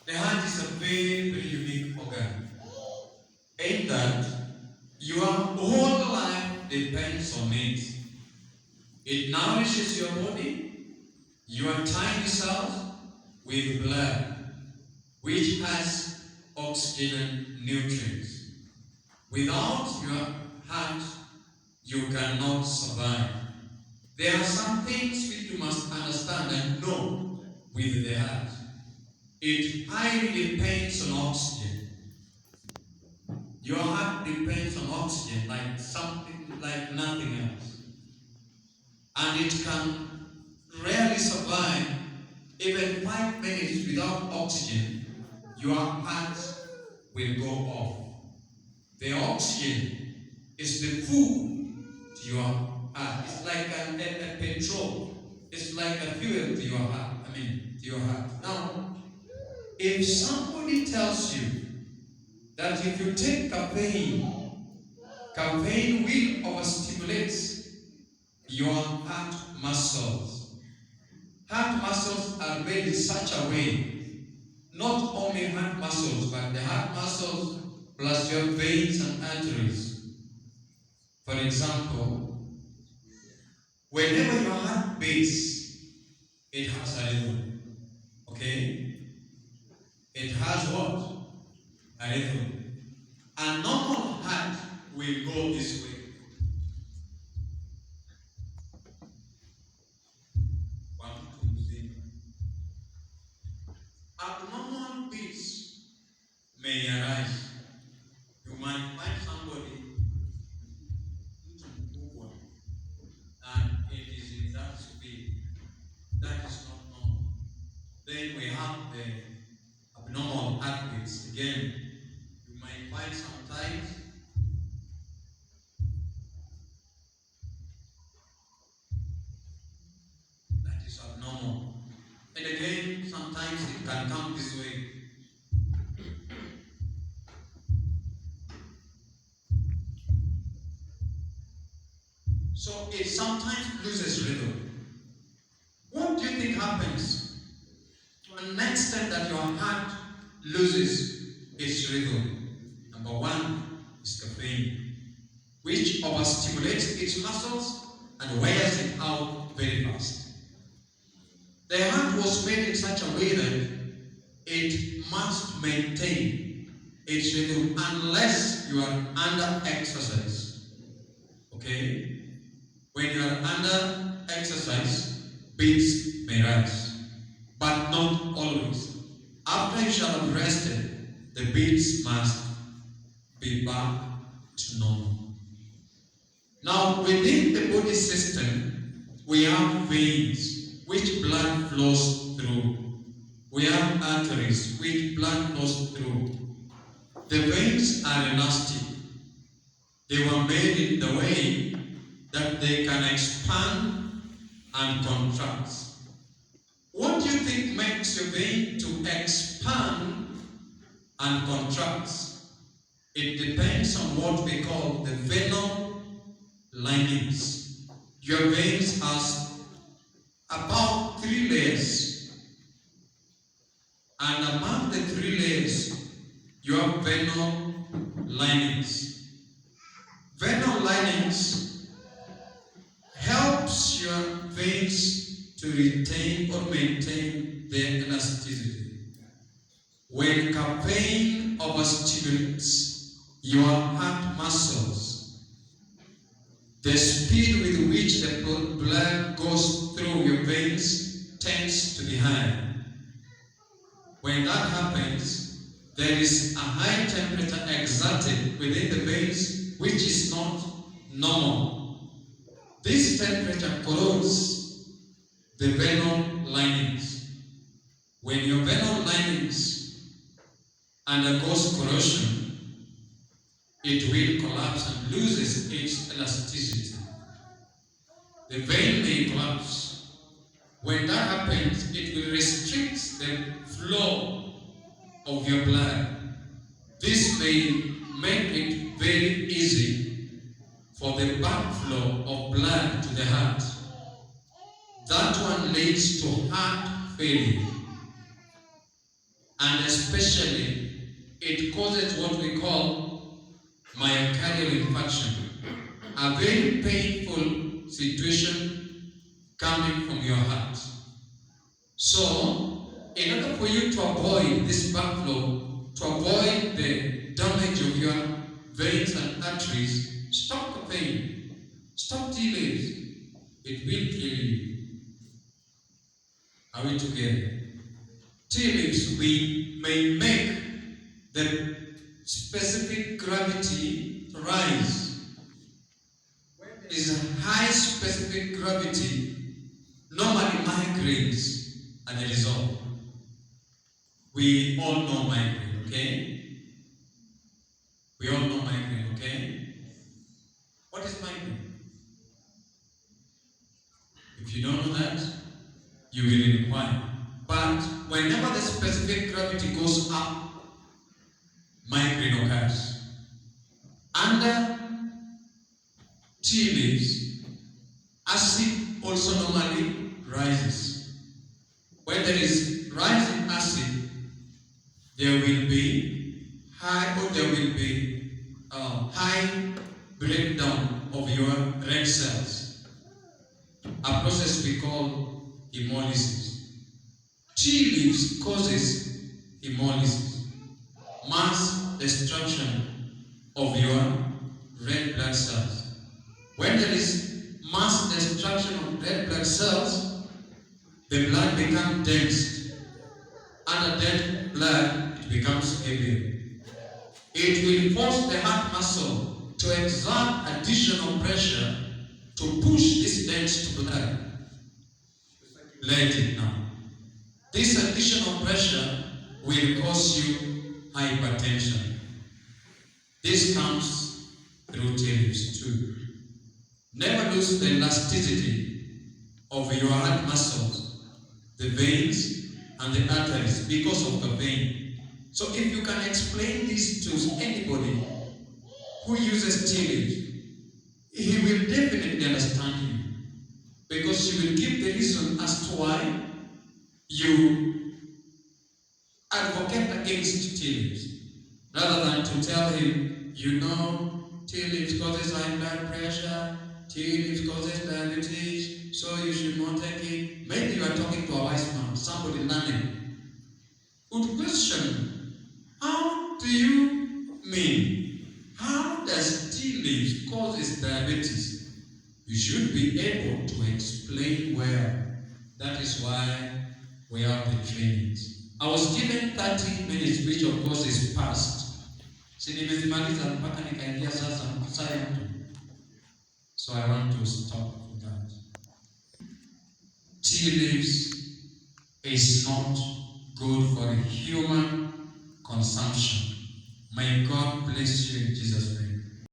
The heart is a very, very unique organ. In that your whole life depends on it. It nourishes your body, your tiny cells with blood, which has oxygen and nutrients. Without your heart, you cannot survive. There are some things which you must understand and know with the heart. It highly depends on oxygen. Your heart depends on oxygen like something like nothing else. And it can rarely survive even 5 minutes without oxygen. Your heart will go off. The oxygen is the food to your heart. It's like a petrol. It's like a fuel to your heart. To your heart. Now, if somebody tells you that if you take caffeine will overstimulate your heart muscles. Heart muscles are made in such a way, not only heart muscles, but the heart muscles plus your veins and arteries. For example, whenever your heart beats, it has a rhythm. Okay? It has what? A rhythm. A normal heart will go this way. 1, 2, 3. Abnormal beats may arise. You might find somebody and it is in that speed. That is not normal. Then we have the abnormal heartbeats. Again, you might find sometimes that is abnormal. And again, sometimes it can come this way. So it sometimes loses rhythm. What do you think happens the next time that your heart loses its rhythm? Number one is caffeine, which overstimulates its muscles and wears it out very fast. The heart was made in such a way that it must maintain its rhythm unless you are under exercise. Okay? When you are under exercise, beats may rise, but not always. After you shall have rested, the beats must be back to normal. Now, within the body system, we have veins which blood flows through. We have arteries which blood flows through. The veins are elastic. They were made in the way that they can expand and contract. What do you think makes your vein to expand and contract? It depends on what we call the venous linings. Your veins has about 3 layers, and among the 3 layers, you have venous linings. Venous linings helps your veins to retain or maintain their elasticity. When caffeine overstimulates your heart muscles, the speed with which the blood goes through your veins tends to be high. When that happens, there is a high temperature exerted within the veins which is not normal. This temperature corrodes the venous linings. When your venous linings undergoes corrosion, it will collapse and loses its elasticity. The vein may collapse. When that happens, it will restrict the flow of your blood. This may make it very easy for the backflow of blood to the heart. That one leads to heart failure. and especially it causes what we call myocardial infarction, a very painful situation coming from your heart. So, in order for you to avoid this backflow, to avoid the damage of your veins and arteries, stop the pain, stop tea leaves. It will kill you. Are we together? Tea leaves, we may make the specific gravity rise. When there is a high specific gravity, normally migraines are the result. We all know migraine, okay? We all know migraine, okay? What is migraine? If you don't know that, you will inquire. But whenever the specific gravity goes up, migraine occurs. Under tea leaves, acid also normally rises. When there is rising acid, there will be high breakdown of your red cells, a process we call hemolysis. Tea leaves causes hemolysis, mass destruction of your red blood cells. When there is mass destruction of red blood cells, the blood becomes dense. Under dead blood, it becomes heavier. It will force the heart muscle to exert additional pressure to push this dense blood. Let it now. This additional pressure will cause you hypertension. This comes through tea leaves too. Never lose the elasticity of your heart muscles, the veins and the arteries, because of the vein. So if you can explain this to anybody who uses tea leaves, he will definitely understand you, because you will give the reason as to why you advocate against tea leaves, rather than to tell him, you know, tea leaves causes high blood pressure, tea leaves causes diabetes, so you should not take it. Maybe you are talking to a wise man, somebody learning. Would question, how do you mean? How does tea leaves causes diabetes? You should be able to explain well. That is why we have the trainings. I was given 30 minutes, which of course is past. So I want to stop with that. Tea leaves is not good for human consumption. May God bless you in Jesus' name.